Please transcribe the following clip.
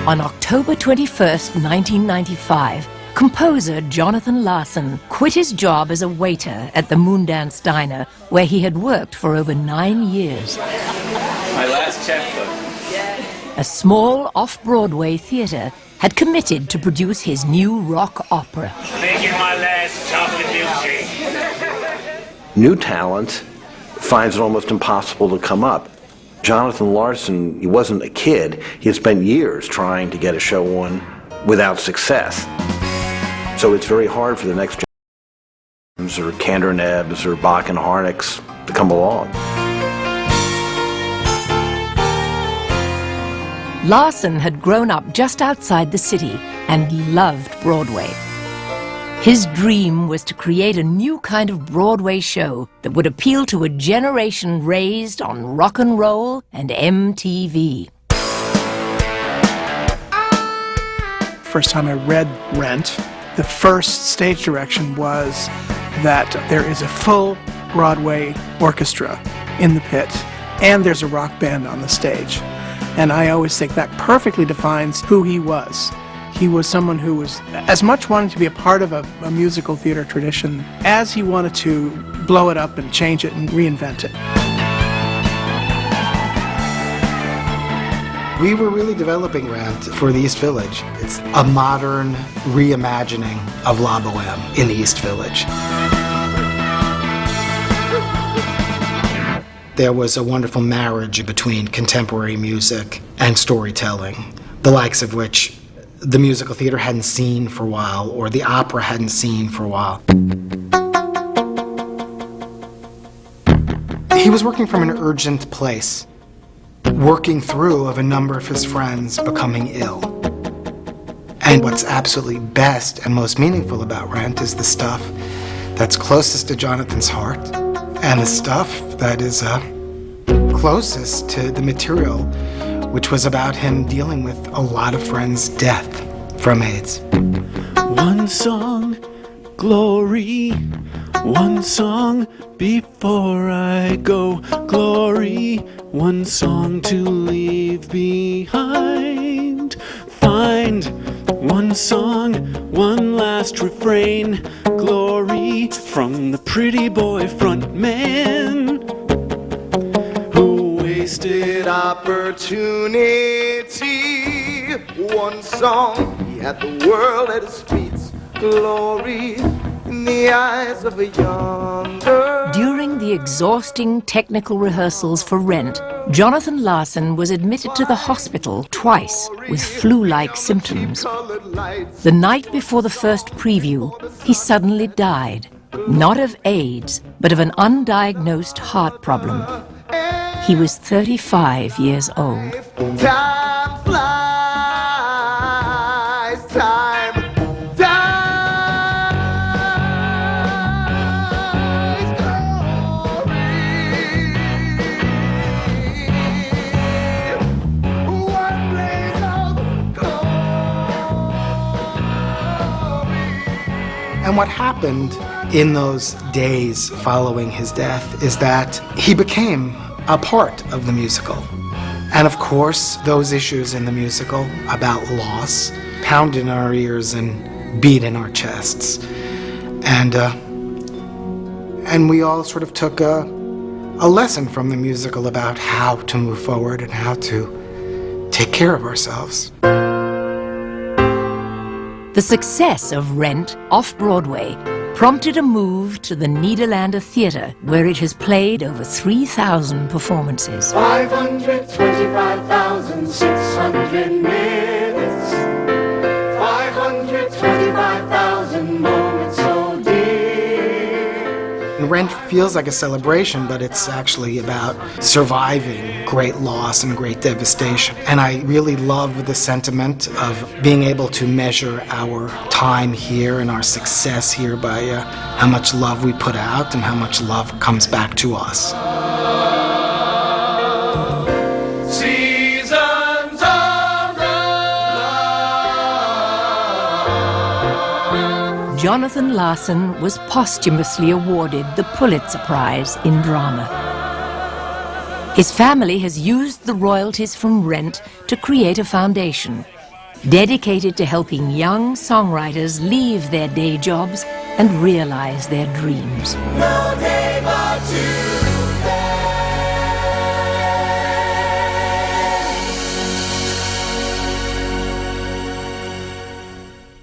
On October 21st, 1995, composer Jonathan Larson quit his job as a waiter at the Moondance Diner, where he had worked for over 9 years. My last checkbook. A small off-Broadway theater had committed to produce his new rock opera. Making my last chocolate milkshake. New talent finds it almost impossible to come up. Jonathan Larson, he wasn't a kid. He had spent years trying to get a show on without success. So it's very hard for the next generations or Kander Nebbs or Bach and Harnick's to come along. Larson had grown up just outside the city and loved Broadway. His dream was to create a new kind of Broadway show that would appeal to a generation raised on rock and roll and MTV. First time I read Rent, the first stage direction was that there is a full Broadway orchestra in the pit and there's a rock band on the stage. And I always think that perfectly defines who he was. He was someone who was as much wanting to be a part of a musical theater tradition as he wanted to blow it up and change it and reinvent it. We were really developing Rent for the East Village. It's a modern reimagining of La Boheme in the East Village. There was a wonderful marriage between contemporary music and storytelling, the likes of which the musical theater hadn't seen for a while, or the opera hadn't seen for a while. He was working from an urgent place, working through of a number of his friends becoming ill. And what's absolutely best and most meaningful about Rent is the stuff that's closest to Jonathan's heart, and the stuff that is closest to the material, which was about him dealing with a lot of friends' death from AIDS. One song, glory. One song before I go, glory. One song to leave behind. Find one song, one last refrain, glory from the pretty boy front man who wasted opportunity. One song, he had the world at his feet, glory in the eyes of a young girl. During the exhausting technical rehearsals for Rent, Jonathan Larson was admitted to the hospital twice with flu-like symptoms. The night before the first preview, he suddenly died, not of AIDS, but of an undiagnosed heart problem. He was 35 years old. Time flies, time dies, glory. One blaze of glory. And what happened in those days following his death is that he became a part of the musical. And of course, those issues in the musical about loss pound in our ears and beat in our chests. And we all sort of took a lesson from the musical about how to move forward and how to take care of ourselves. The success of Rent off-Broadway prompted a move to the Nederlander Theatre, where it has played over 3,000 performances. 525,600 minutes, 525,000 moments so dear. Rent feels like a celebration, but it's actually about surviving great loss and great devastation. And I really love the sentiment of being able to measure our time here and our success here by how much love we put out and how much love comes back to us. Seasons of love. Jonathan Larson was posthumously awarded the Pulitzer Prize in Drama. His family has used the royalties from Rent to create a foundation, dedicated to helping young songwriters leave their day jobs and realize their dreams. No day but you.